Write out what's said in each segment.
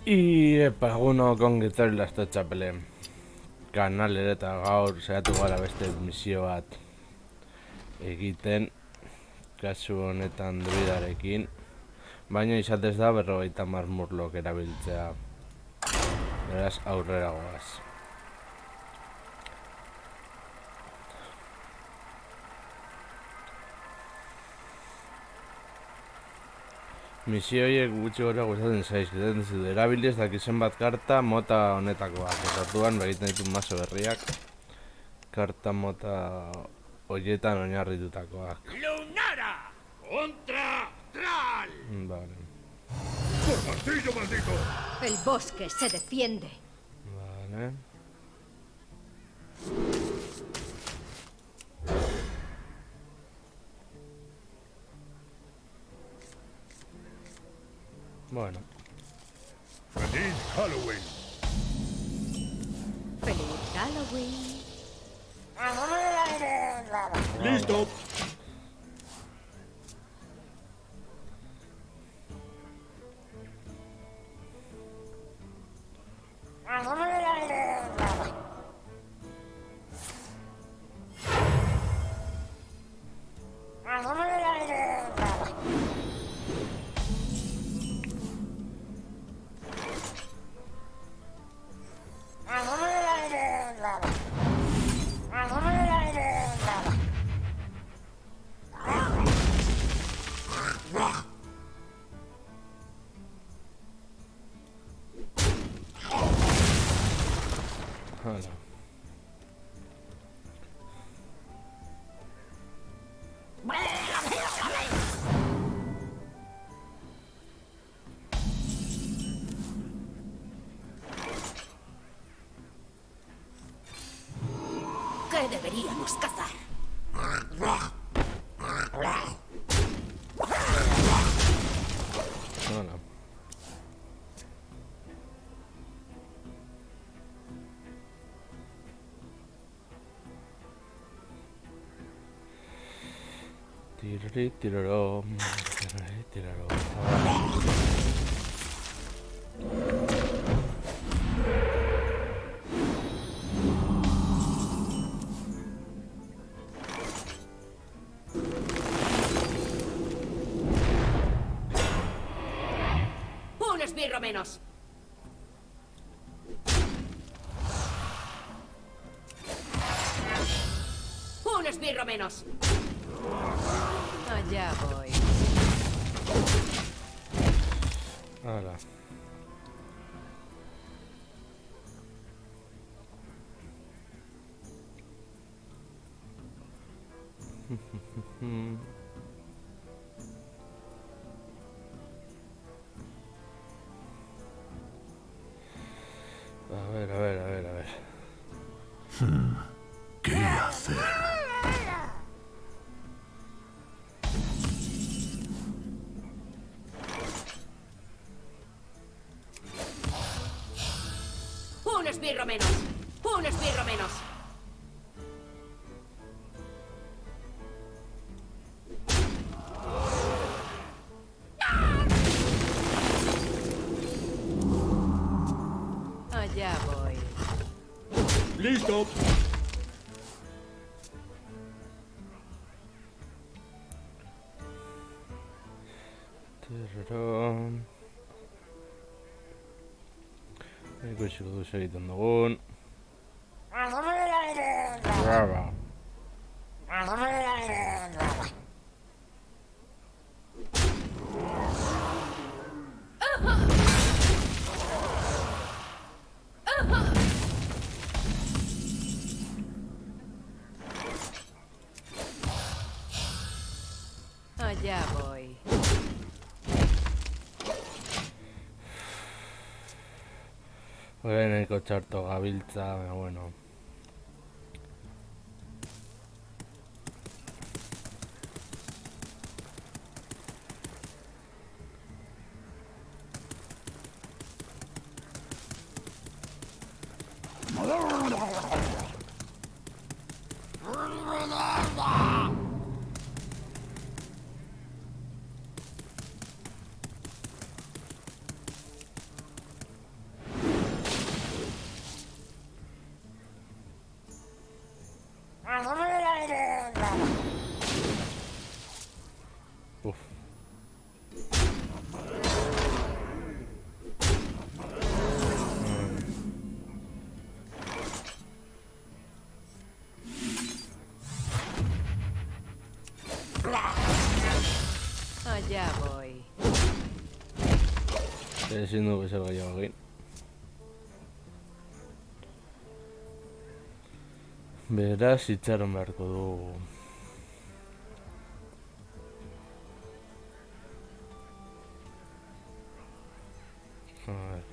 Epagunok ongi etorri Lastotxapele kanalera eta gaur saiatu gara beste misio bat egiten, kasu honetan druidarekin, baina izatez da 50 murlok erabiltzea, beraz aurrera goaz. Misio horiek gutxi gora gustatzen zaizkiten erabili ez dakizen bat karta mota honetakoak, eta orduan egiten ditut mazo berriak karta mota horietan oinarritutakoak. ¡Lunara! ¡Contra Tral! Vale. ¡Por martillo maldito! El bosque se defiende. Vale. Bueno. ¡Feliz Halloween! ¡Feliz Halloween! ¡Listo! Hala. ¿Qué deberíamos cazar? Hala. Tirari, tiraró, tirari, tiraró. ¡Un esbirro menos! ¡Un esbirro menos! Allá voy. Hala. A ver. ¿Qué hacer? ¡Un esbirro menos! ¡Un esbirro menos! Allá voy. ¡Listo! Tiraró. Ikusiko du egiten dugun. Brava. Allá voy. Nahiko txarto gabiltza, baina bueno. Ezin du bezer gehiago egin. Beraz, itxaron beharko dugu. A ver.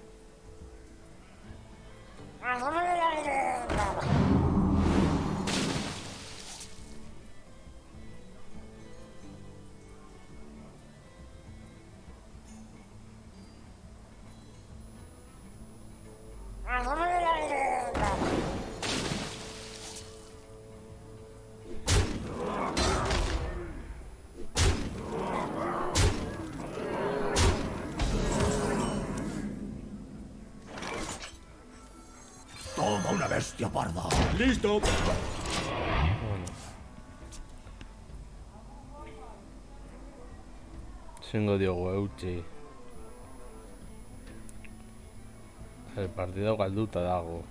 Toma una bestia parda. Listo. Ezingo diogu eutxi. El partido galduta dago.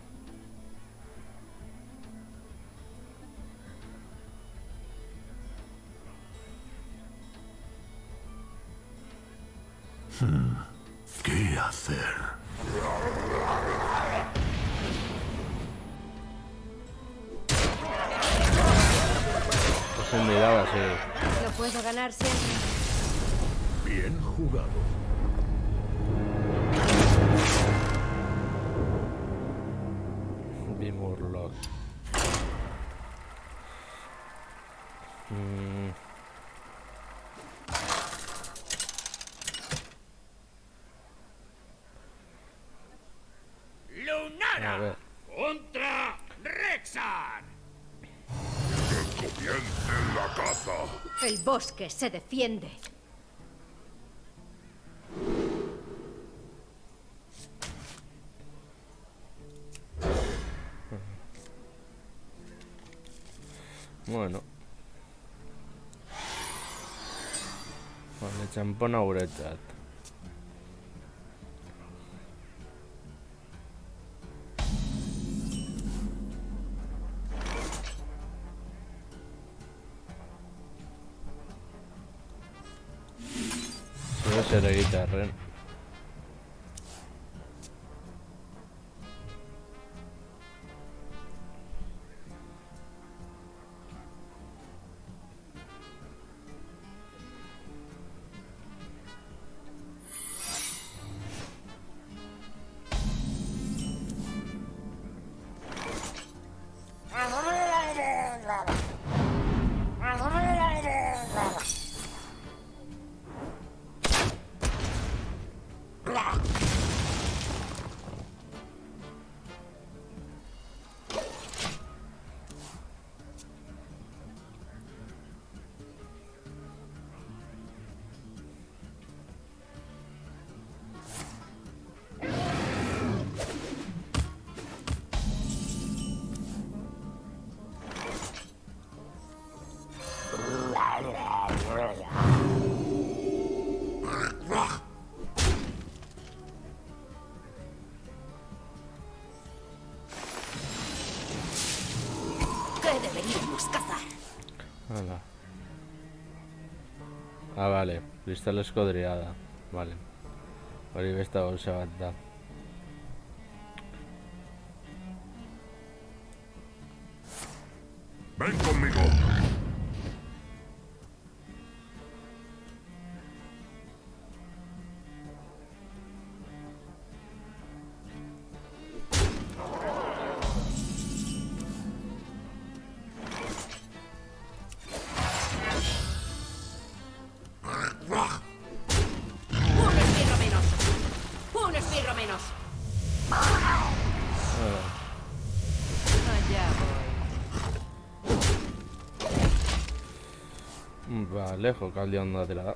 ¿Qué hacer? Pues en mirada, sí. No puedo ganar siempre. Bien jugado. Bimurloc. A Lunara ver. contra Rexar. Que comience la caza. El bosque se defiende. Bueno. Vale, txampona guretzat. Zure zer egitarren. ¿Qué deberíamos cazar? Hala. Ah, vale. Cristal escodriada. Vale. Hori beste gauza bat da. Ven conmigo. ¡Un esbirro menos! ¡Un esbirro menos! Allá voy. Vale, jokaldi ondo atera da.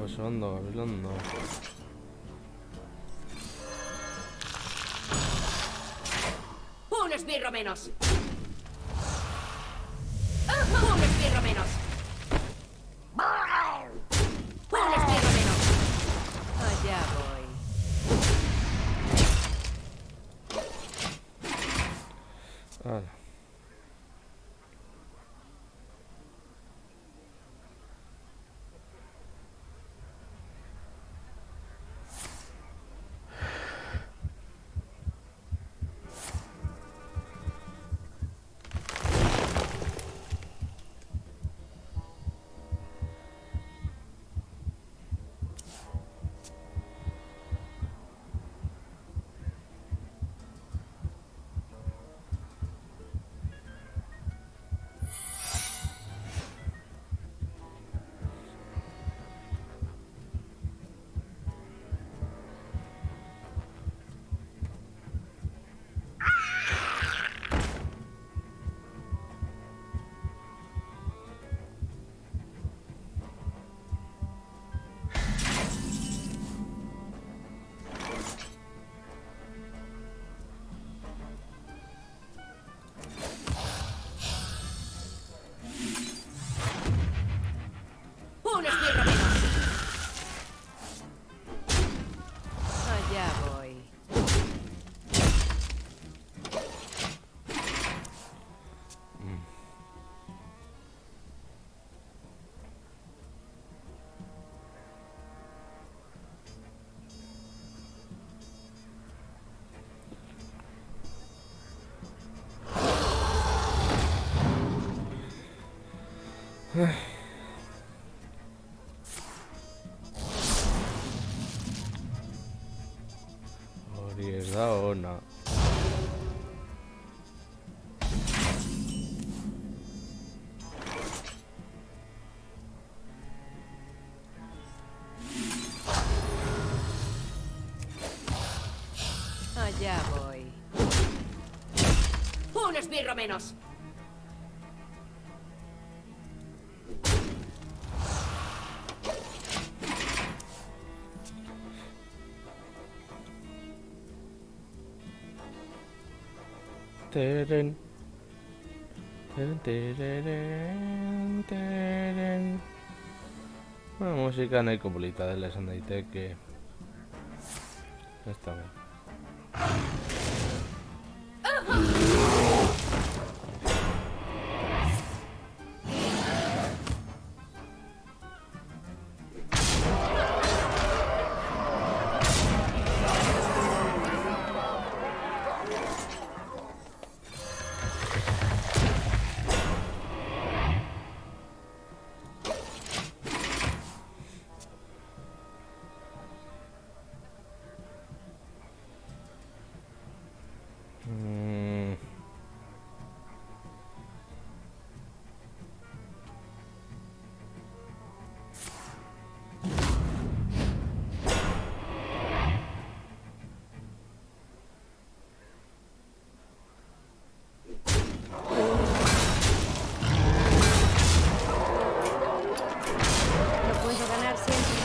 Oso ondo, gabilondo. esbirro menos. Un esbirro menos. Un esbirro menos. Allá voy. Hala. Un esbirro menos. Allá voy. Hori ez da ona. Allá voy. Un esbirro menos. Teren. Teren, tereren, teren. Musika nahiko polita dela esan daiteke. Ez da bai. No puedo ganar siempre.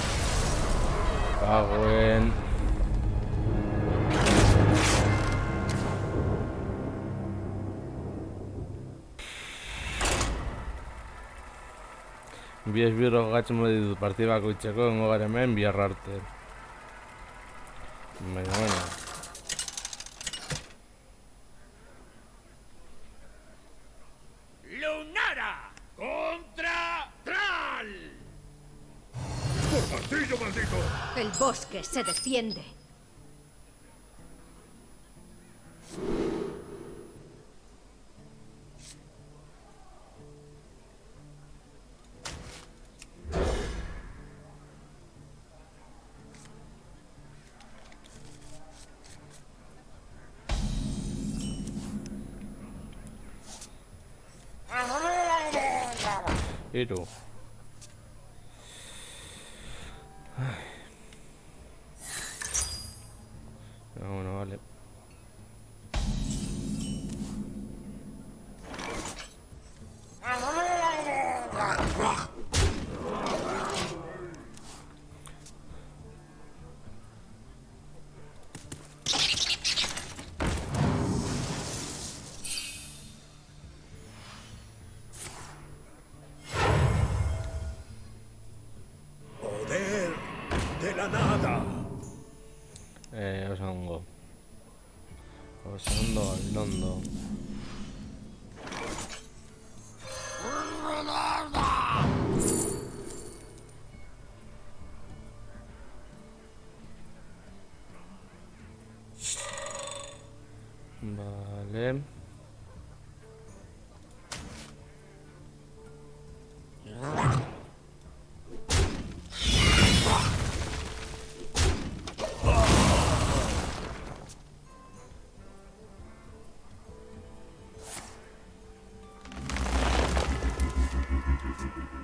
Cago en... Bi esbirro gatzen modi ditut partida bakoitzeko, hengo gara hemen bihar arte. Baina, bueno. Lunara contra Thrall. ¡Por martillo maldito! El bosque se defiende. Hiru. Bueno, vale. oso ondo. Oso ondo, aldondo. Vale.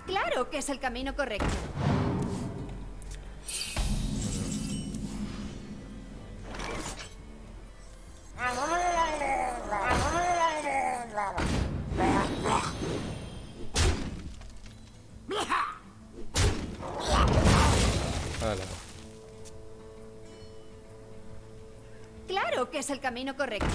Claro que es el camino correcto. Vale. Claro que es el camino correcto.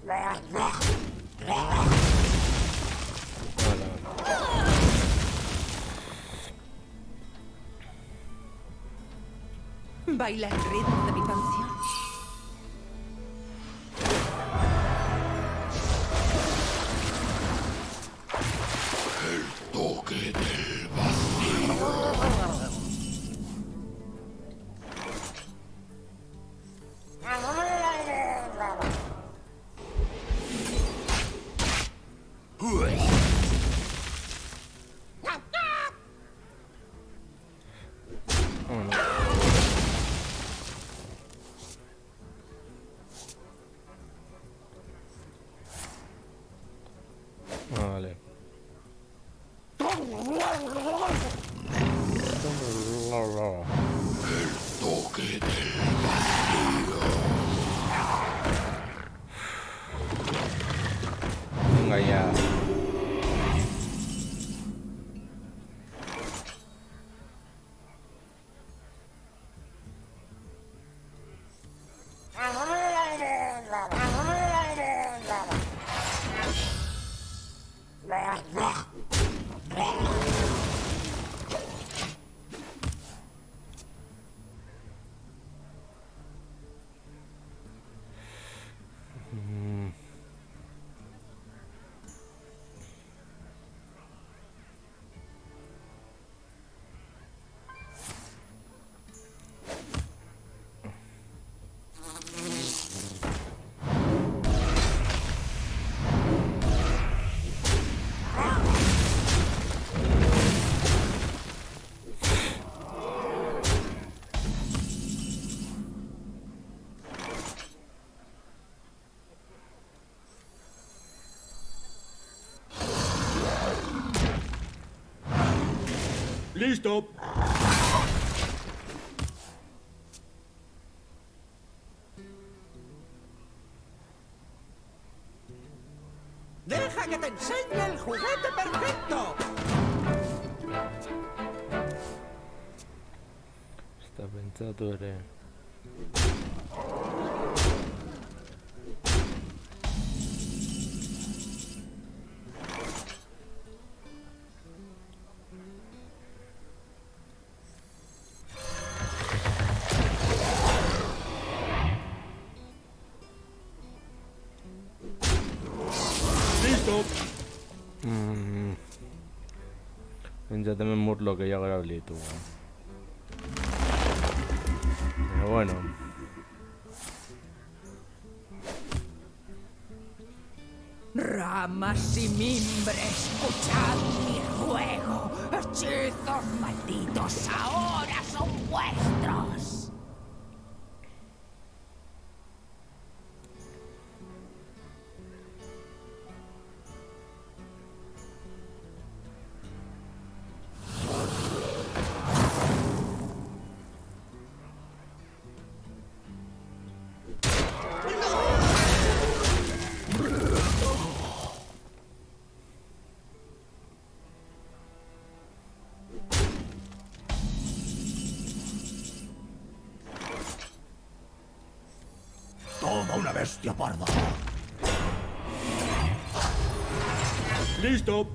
Vale. Baila el ritmo de mi canción. Toque del vacío. Bueno. Vale. Toque del vacío. Venga ya. ¡Listo! ¡Deja que te enseñe el juguete perfecto! Sta pensatore. ¡Listo! Pensatemi un Murloc que ya grabé tú. Pero bueno. Ramas y mimbre, escuchad mi ruego. Hechizos malditos ahora son vuestros. bestia parda. Listo.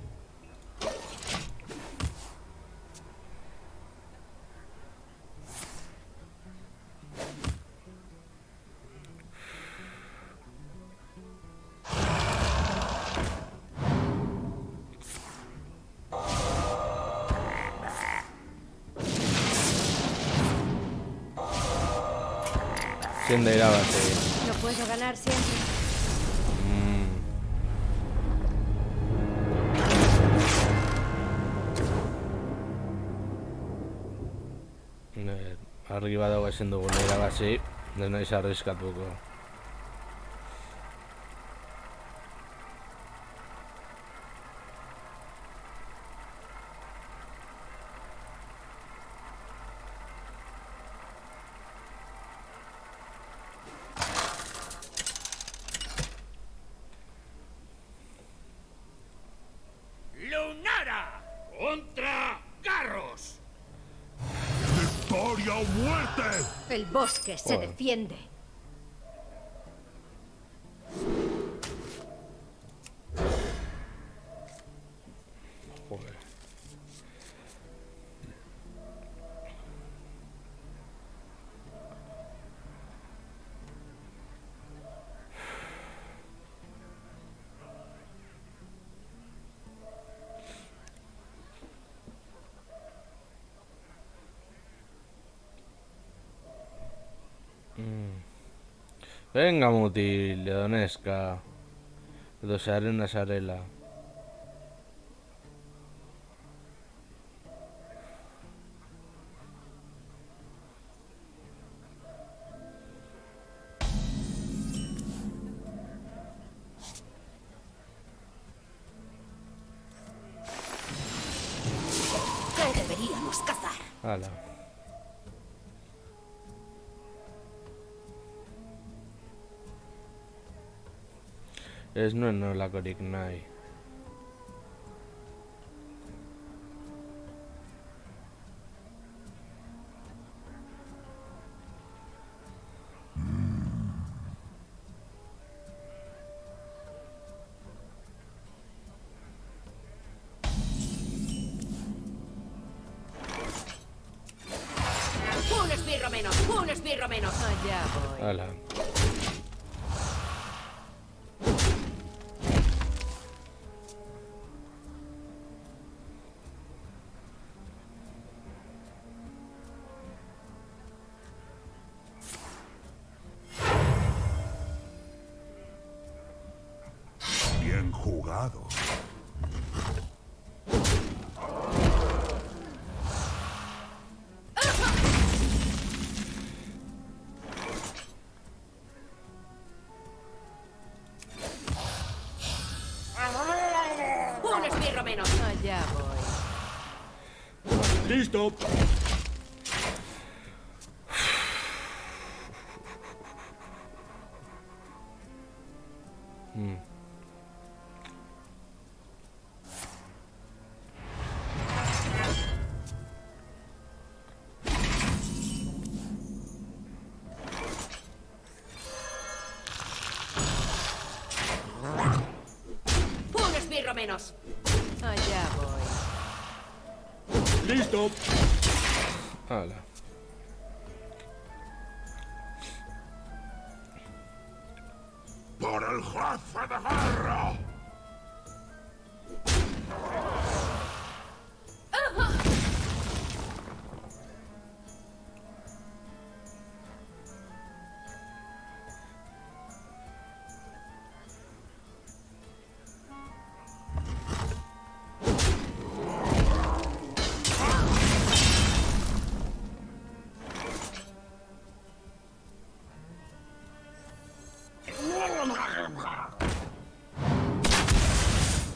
¿Quién de ir a base? No puedo ganar siempre. Arriba dago ezin dugu nahi irabazi, ez naiz arriskatuko. Lunara contra Garros. ¡Victoria o muerte! El bosque se Joder. defiende. Joder. Venga, mutil, edo neska. Edo sarena sarela. ¿Qué deberíamos cazar? Hala. Ez nuen nolakorik nahi. Un esbirro menos. Un esbirro menos. Allá voy. Hala. Bien jugado. Un esbirro menos. Allá voy. Listo. Un esbirro menos. Allá voy. Listo. Hala. ¡Por el jefe de guerra!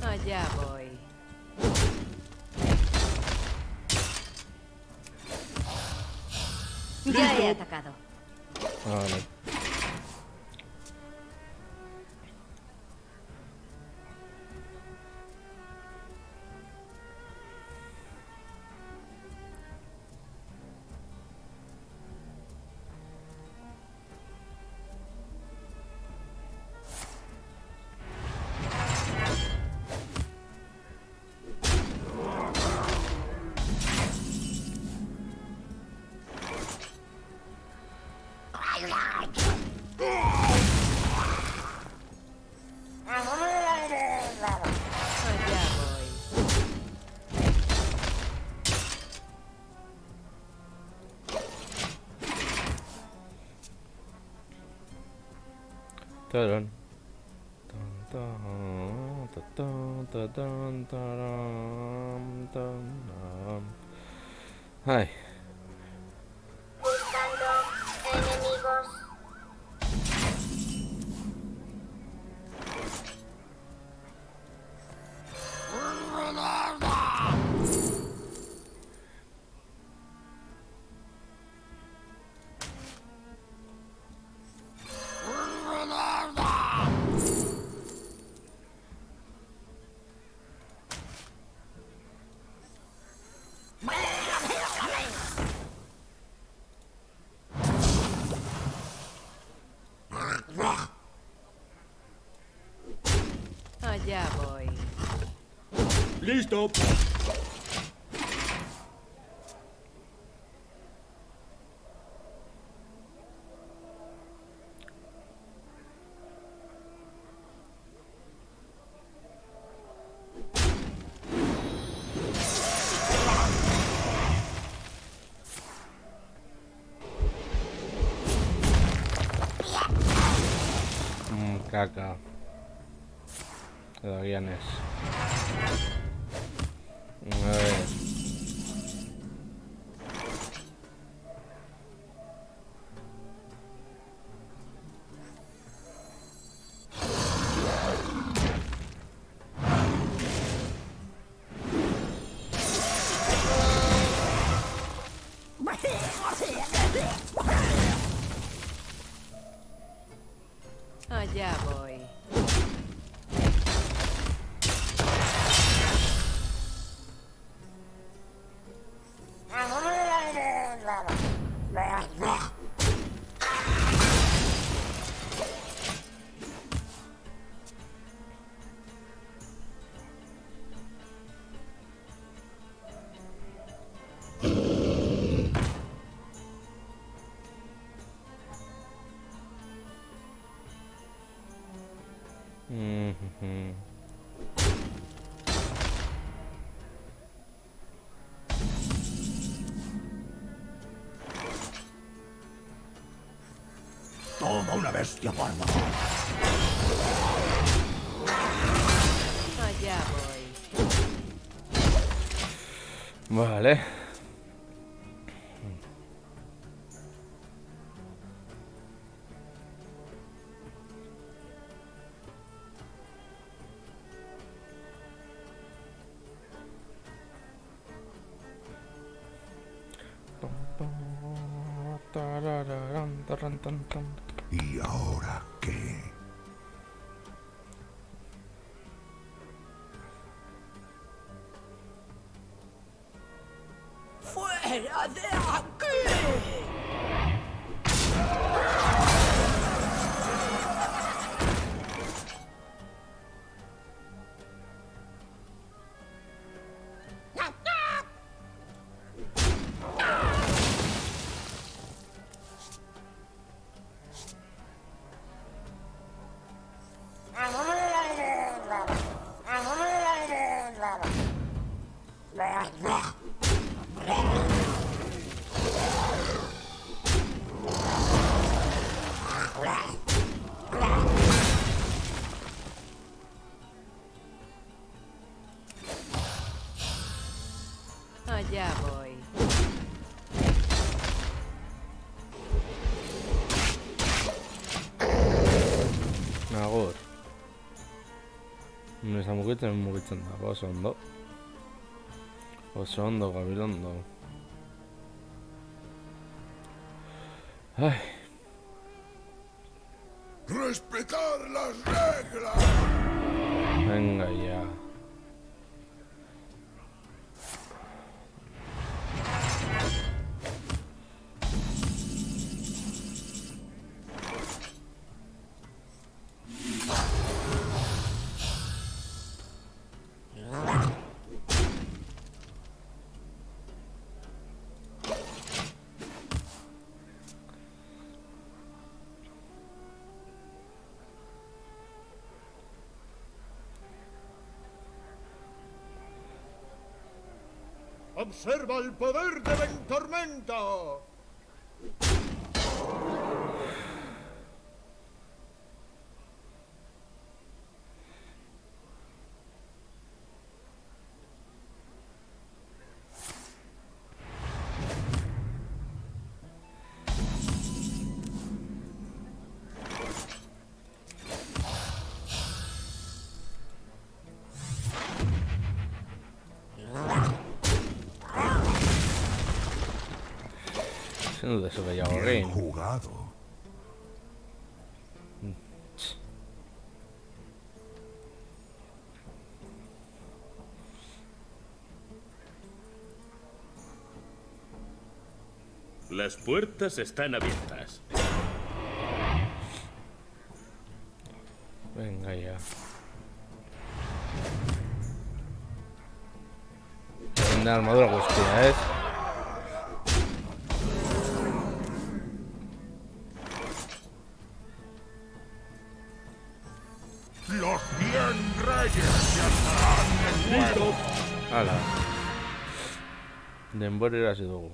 Allá voy. Ya he atacado. Vale. Tarán. Tan, tan, tan, tan, tan, taran, tan. Ay. Buscando enemigos. Allá voy. ¡Listo! Caca. Todavía no es. A ver. Allá voy. Mhm. Toma una bestia parda. Allá voy. Vale. Tarararán, tarán, tan, tan. ¿Y ahora qué? ¡Fuera de aquí! Allá voy. Agur. Mugitzen da, oso ondo. Oso ondo, gabilondo. Ay. ¡Respetar las reglas! Venga ya. ¡Observa el poder de Ventormenta! Ezin dut eso gehiago Bien egin. jugado. Las puertas están abiertas. Venga ya. Una armadura guztia, ez? Los 100 reyes ya estarán en Listo. Hala. Denbora irasi dugu.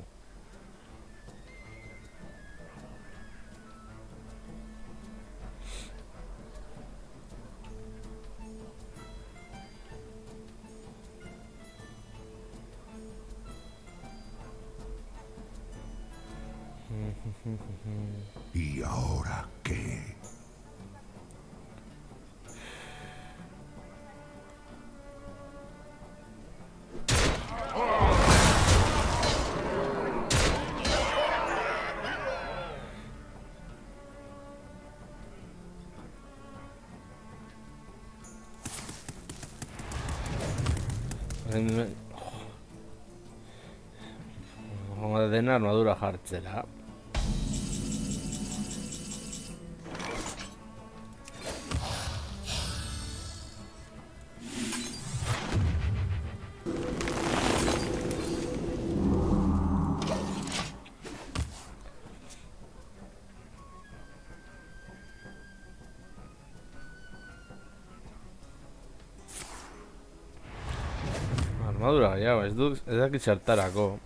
¿Y ahora qué? Dena armadura jartzera. Armadura gehiago, ez dakit zertarako.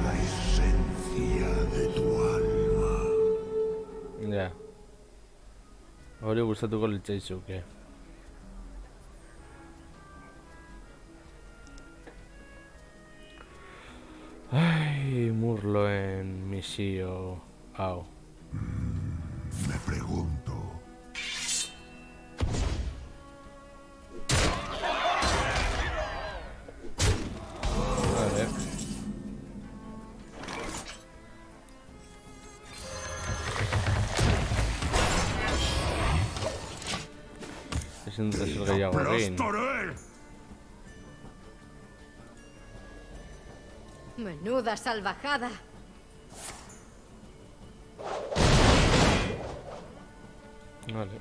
La esencia de tu alma. Ja. Hori gustatuko litzaizuke. Ai, murloen misio hau. Me pregunto. Vale. Ezin dut ezer gehiago egin. ¡Aplastaré! Menuda salvajada. Vale.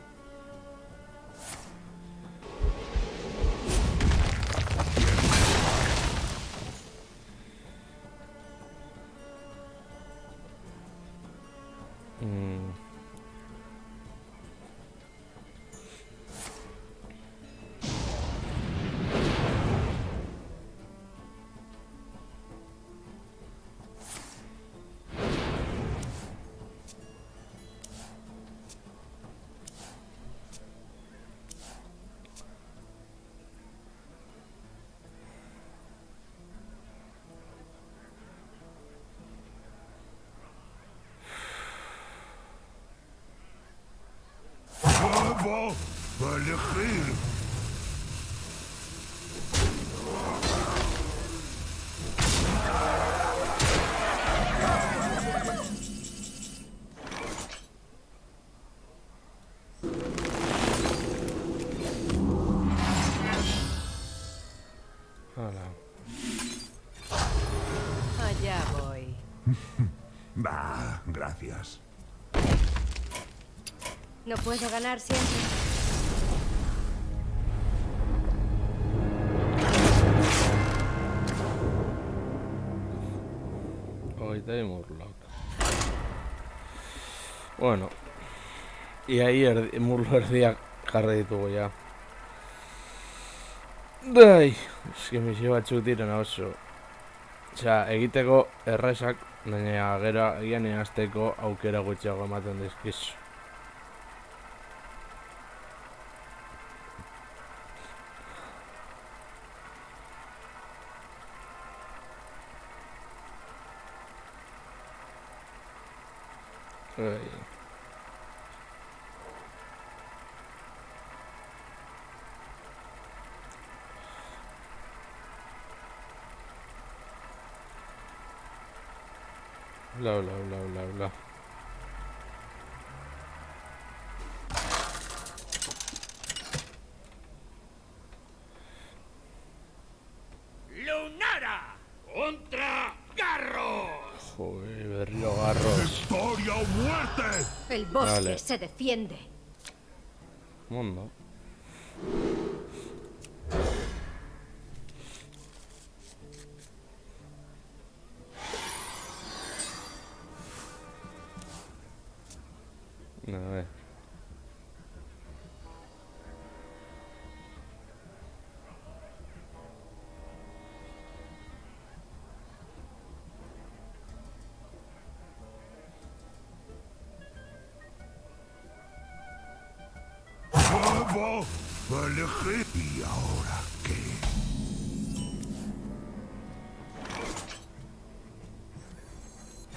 Debo elegir. Hala. Allá voy. Bah, gracias. No puedo ganar siempre. Hogeita bi murlok. Bueno. Iai murlo erdiak jarri ditugu ja. Dai, eski misio batzuk diren oso. Osea, egiteko erresak, baina gero egian hasteko aukera gutxiago ematen dizkizu. Ai. Bla, bla, bla, bla, bla. Lunara contra Garros. Joder, berriro garros. Historia o muerte. El bosque Vale. se defiende. Mundo. A ver. Nuevo elegir. ¿Y ahora qué?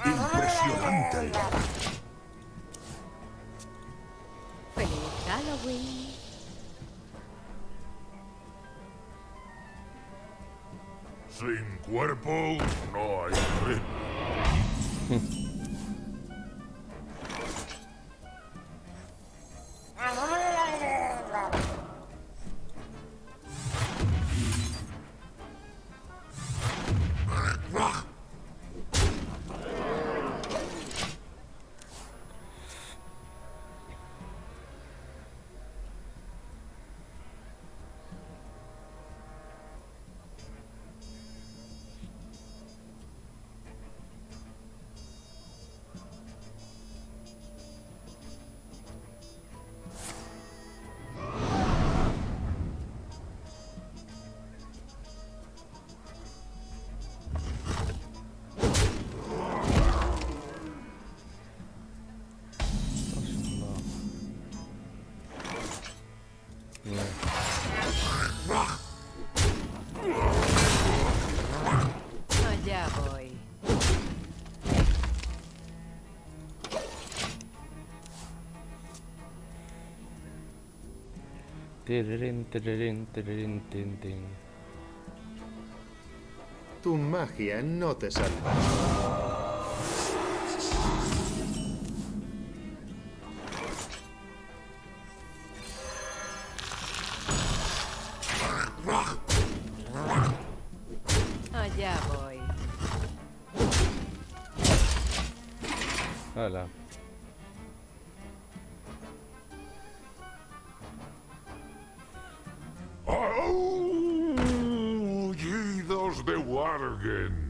Impresionante. Feliz Halloween. Sin cuerpo no hay ritmo. Allá voy. Tirirín, tirirín, tirirín, tin, tin. Tu magia no te salva. Allá voy. Hala. Aullidos de Wargen.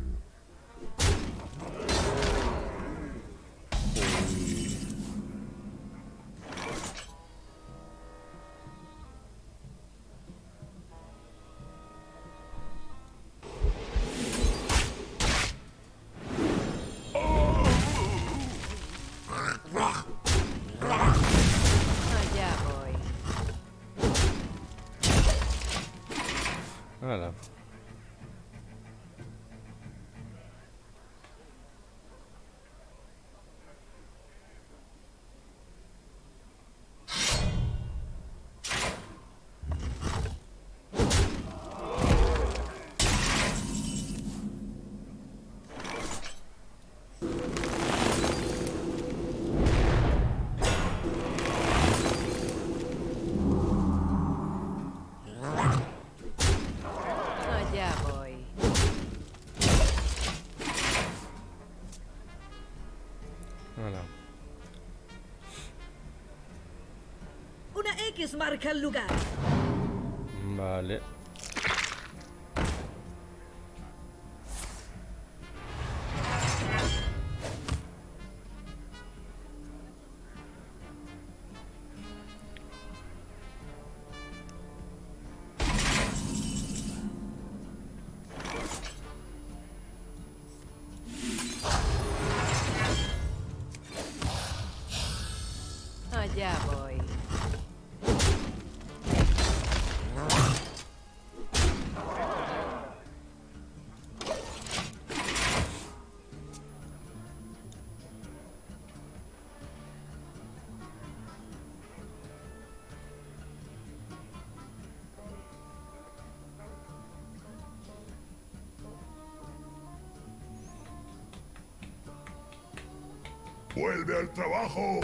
Allá voy. Hala. Allá voy. Hala. Una X marca el lugar. Vale. Allá voy. ¡Vuelve al trabajo!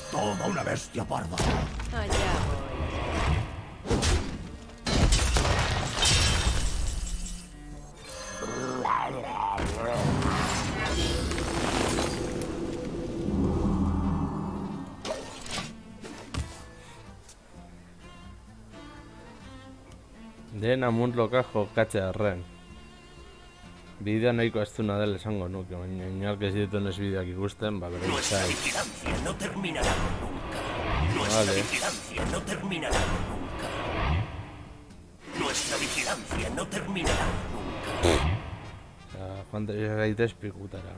Toda una bestia parda. Allá voy. Dena munduka jokatzea arren. Bidea nahiko astuna dela esango nuke, baina inork ez dituen ez bideak ikusten, ba, bere Nuestra izai. vigilancia no terminará nunca. Nuestra Vale. vigilancia no terminará nunca. Nuestra vigilancia no terminará nunca. Osea, joan gaitez pikutara.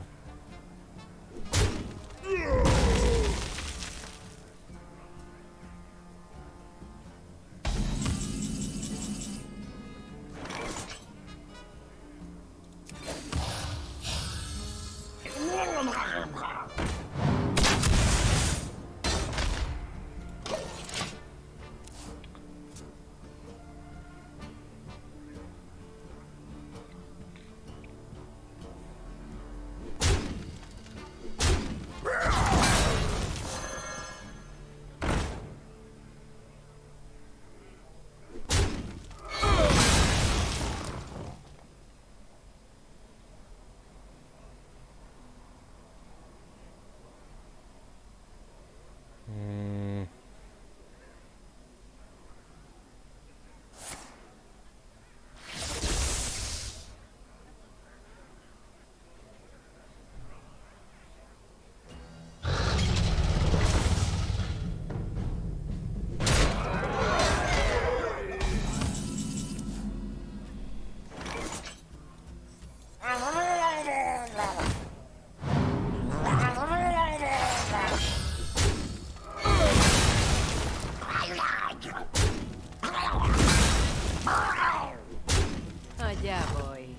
Allá voy.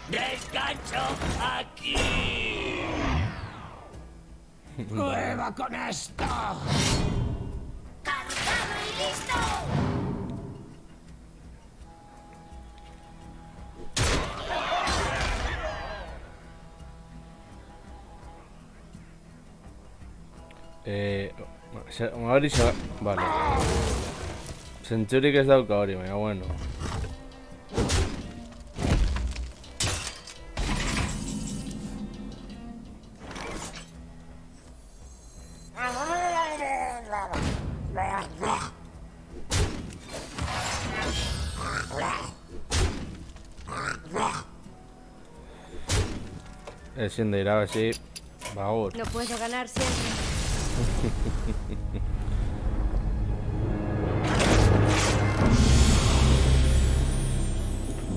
¡Descanso aquí! ¡Prueba con esto! ¡Cargado y listo! Hori se... Vale. Zentzurik ez dauka hori, baina bueno. Ezin da irabazi, bagur. No puedo ganar siempre.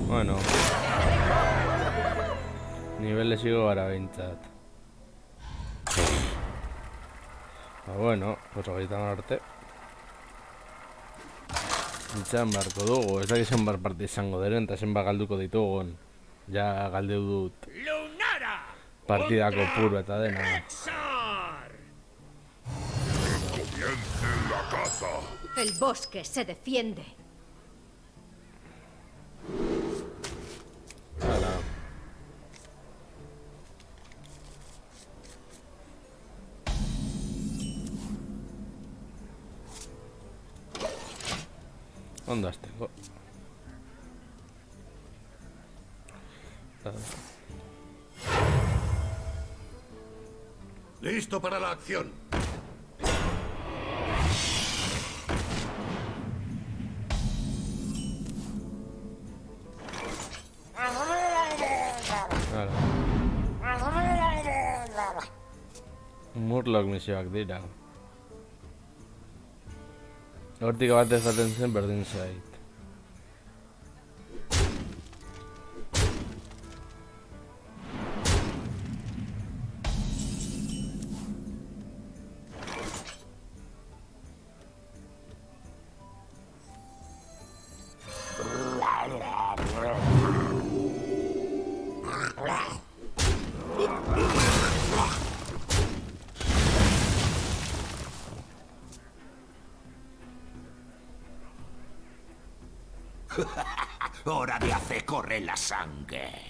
Bueno. Niveles sigo gara behintzat. Ba bueno, pues hogeita arte. Itxan beharko dugu, ez dakit zenbat parte izango diren eta zenbat galduko ditugun. Ja galdeu dut ¡Lunara! partidako puro eta dena. ¡Exar! ¡Comience la caza! El bosque se defiende. Hala. Ondo hasteko. Listo para la acción. Hala. Murloc misioak dira. Hortik bat ezaten zen berdin zait. Hora de hacer correr la sangre.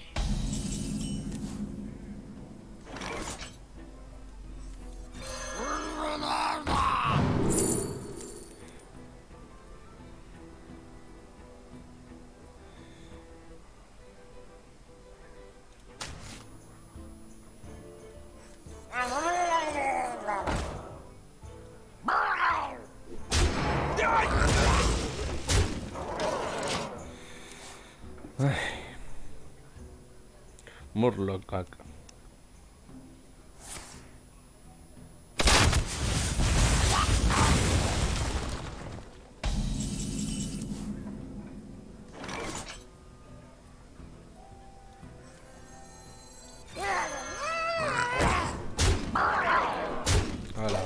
Murloc. Hola.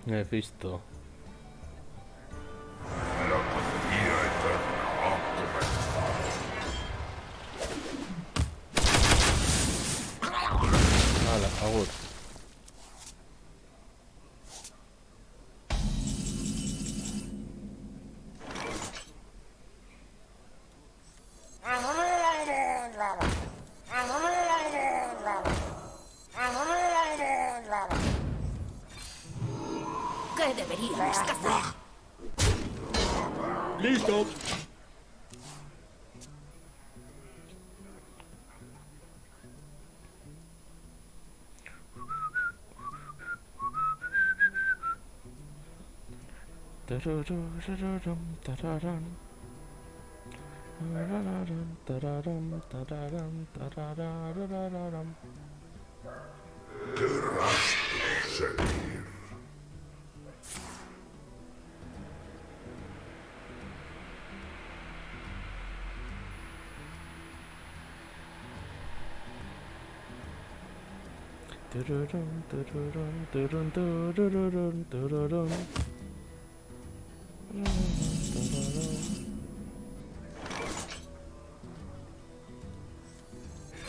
Mephisto. Hala, agur. ¿Qué deberíais cazar? ¡Listo!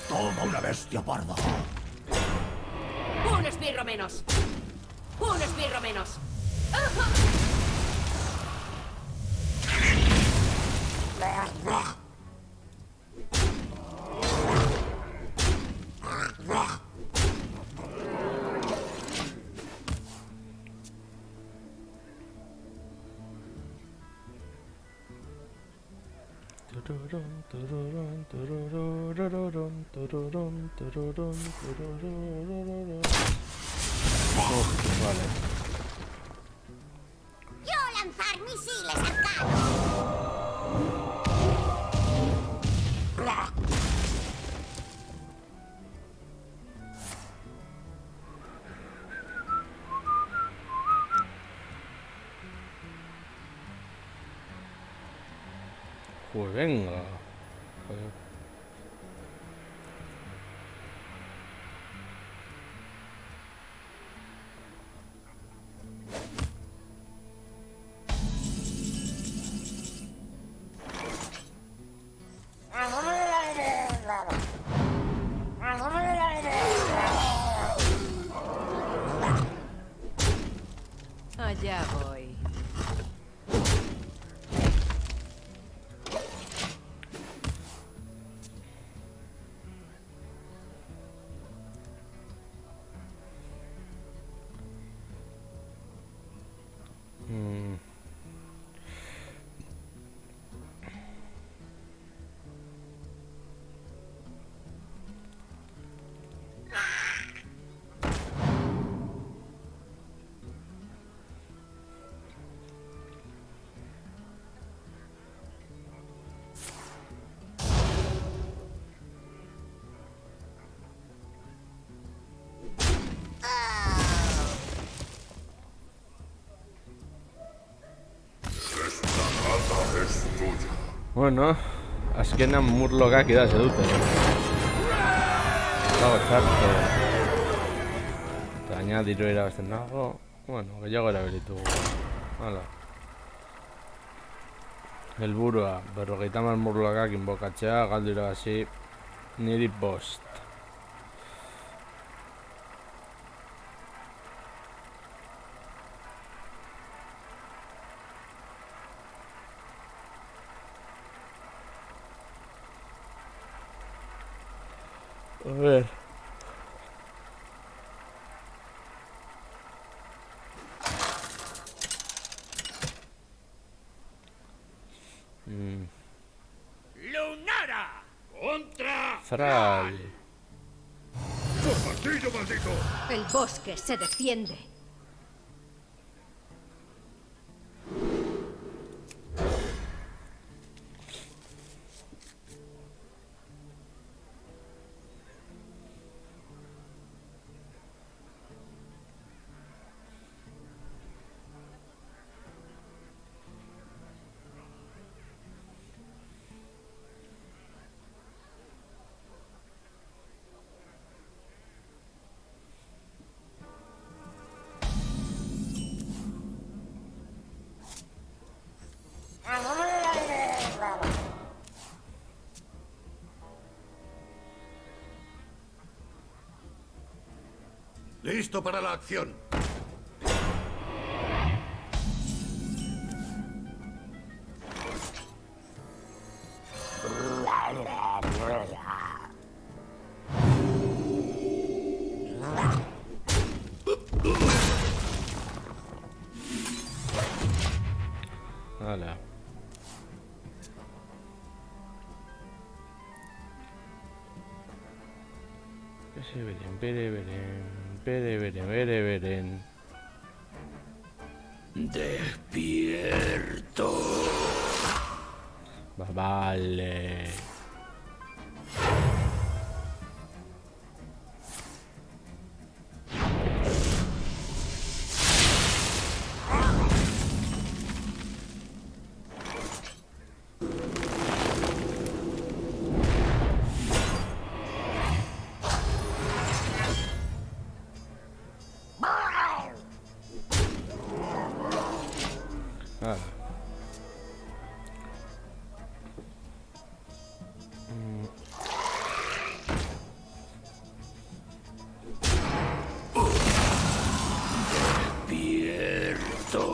Toma una bestia parda. ¡Un esbirro menos! ¡Un esbirro menos! Vale. Yo lanzar misiles arcanos. Pues venga. Joder. Allá voy. Bueno, azkenan murlokak idaz edute. Dago txarto. Eta gaina diru irabazten nago. Bueno, gehiago erabilitugu. Hala. Helburua, 50 murlokak inbokatzea, galdu irabazi niri 5. A ver. ¡Lunara! ¡Contra! Zral. ¡Bombardillo maldito! El bosque se defiende. Listo para la acción. Hala. Beren. Despierto. Vale. Vale. Despierto.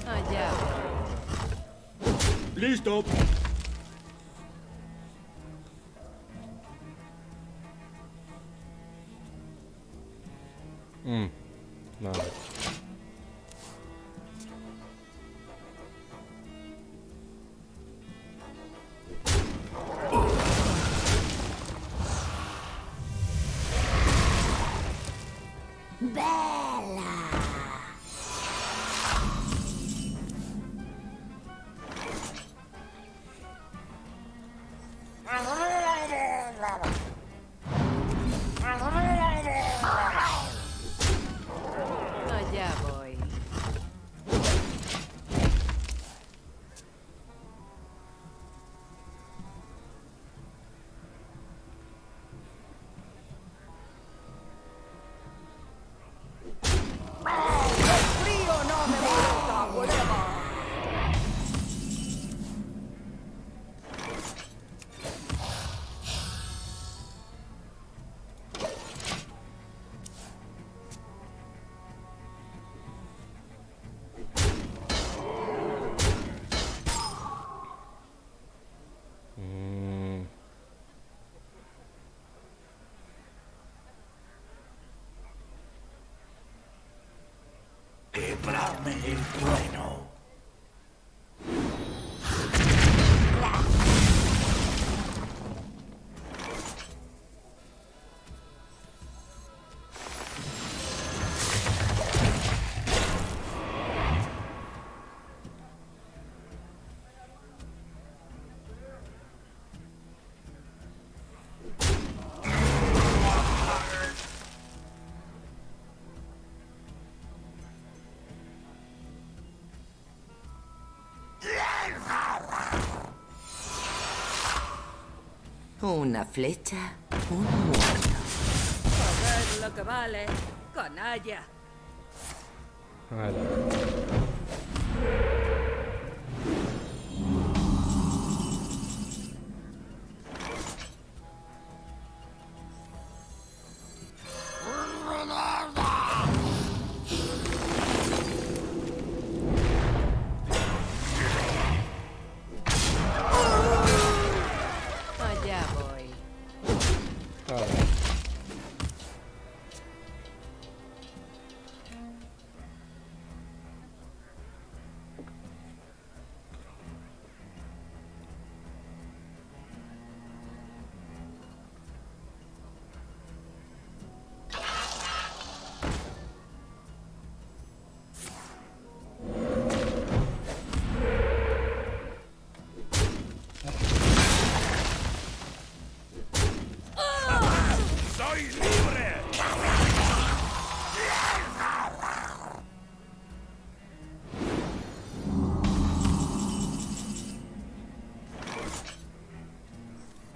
Allá. ¡Listo! Vale. Allá voy. ¡Frío no me molesta, whatever! Una flecha, un muerto. Joder lo que vale. Canalla. Vale. Allá voy. Vale. ¡Soy libre!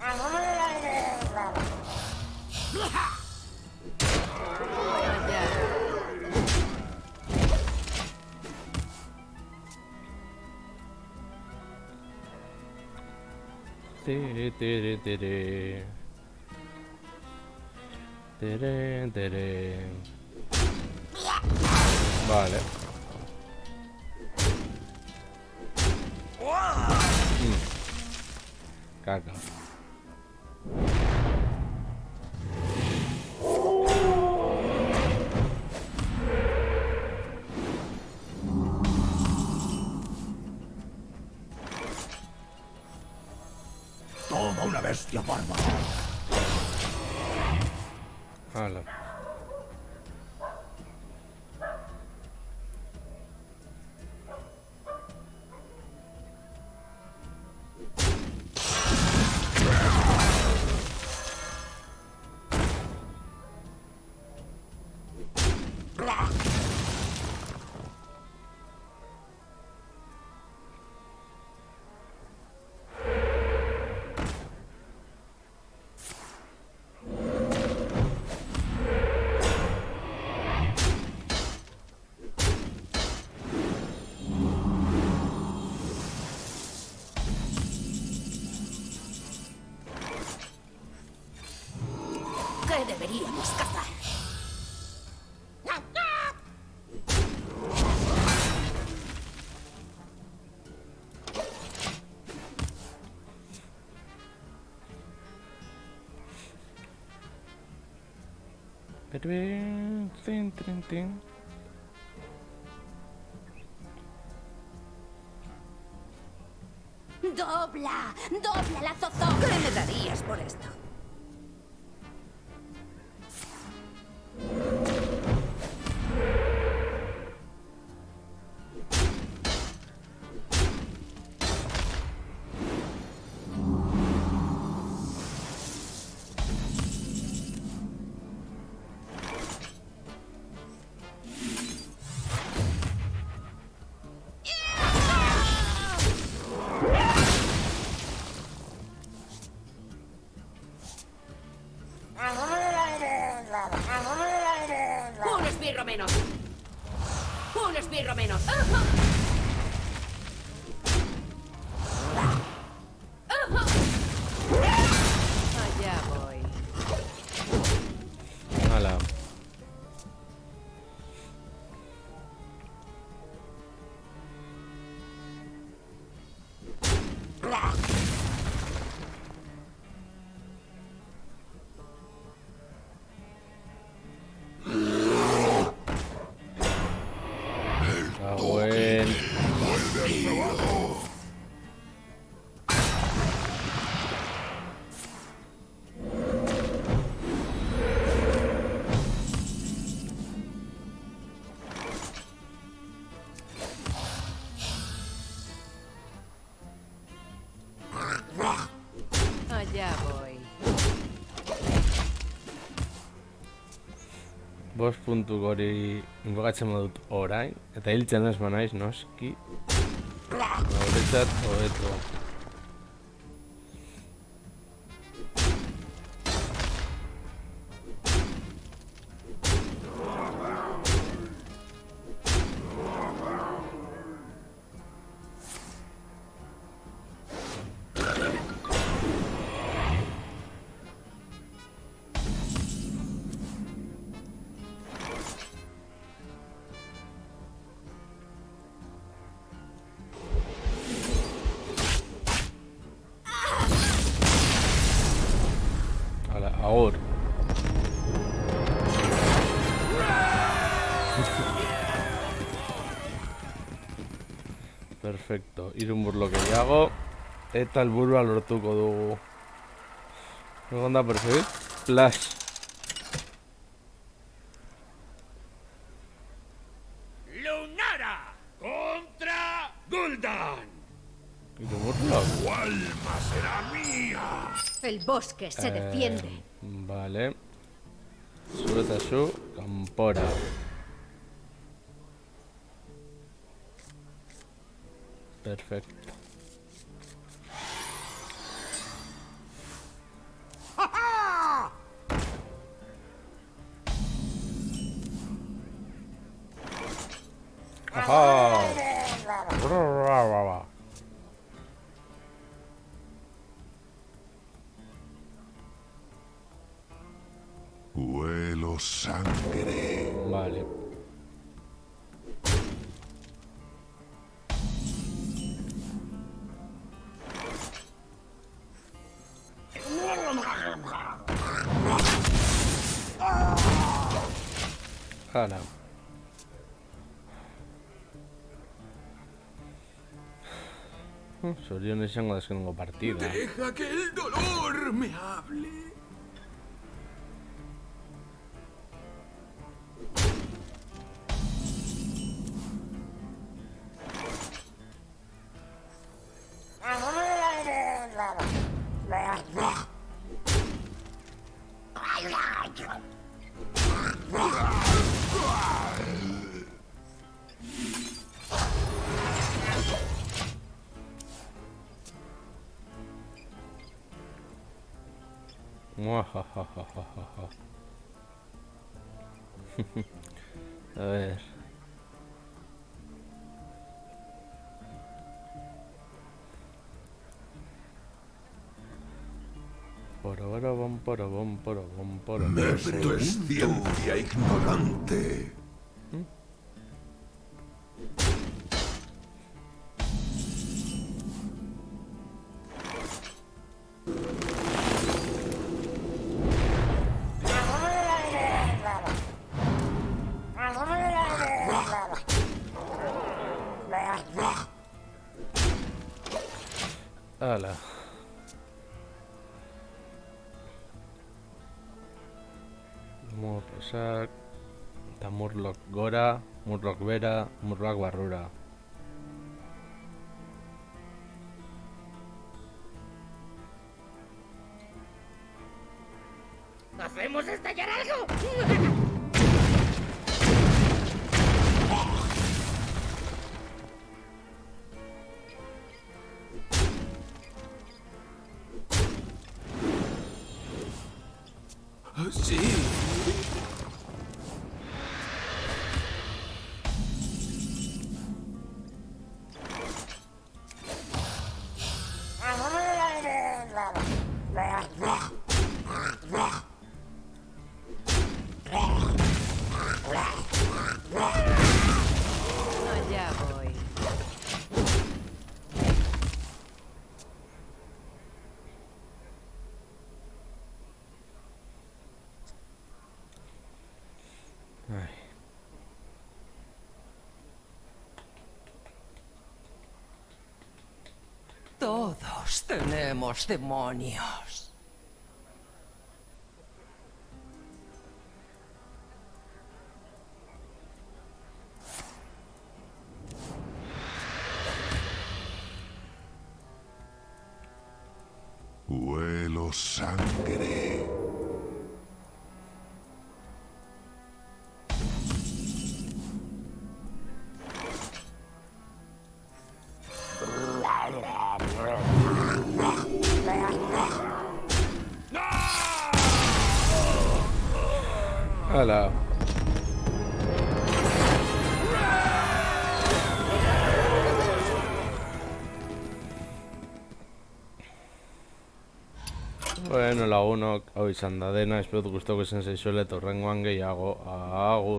Allá. Tere, tere, tere. Tere, tere. Vale. Caca. Toma una bestia parda. Hala. ¿Qué deberíamos cazar? Tin, tin, tin. ¡Dobla! ¡Dobla la zozobra! ¿Qué me darías por esto? Un esbirro menos. Un esbirro menos. Allá voy. Hala. Ah, bueno. Allá voy. Bost puntu gori inbogatzen badut orain, eta hiltzen ez banaiz, noski. Horretzat, hobeto. Agur. Perfecto, irun burlokeiago eta helburua lortuko dugu. Egon da perfect. Flash. Lunara contra Gul'dan. Irun burlok. Tu alma será mía. El bosque se defiende. Vale. Zu eta zu, kanpora. Perfecto. Ajá. Huelo sangre. Vale. Hala. Zoriones izango da azkenengo partida. Deja que el dolor me hable. Muajajajajaja. A ver. Porobom. Esto es ciencia ignorante. Hala. Murlosak eta Murloc gora, Murloc bera, Murloc barrura. ¿Hacemos estallar algo? Sí. Allá voy. Ay. Todos tenemos demonios. Huelo sangre. Hala. Bueno, lagunok, hau izan da dena, espero gustoko izan zaizuela eta horrengoan gehiago. Agur.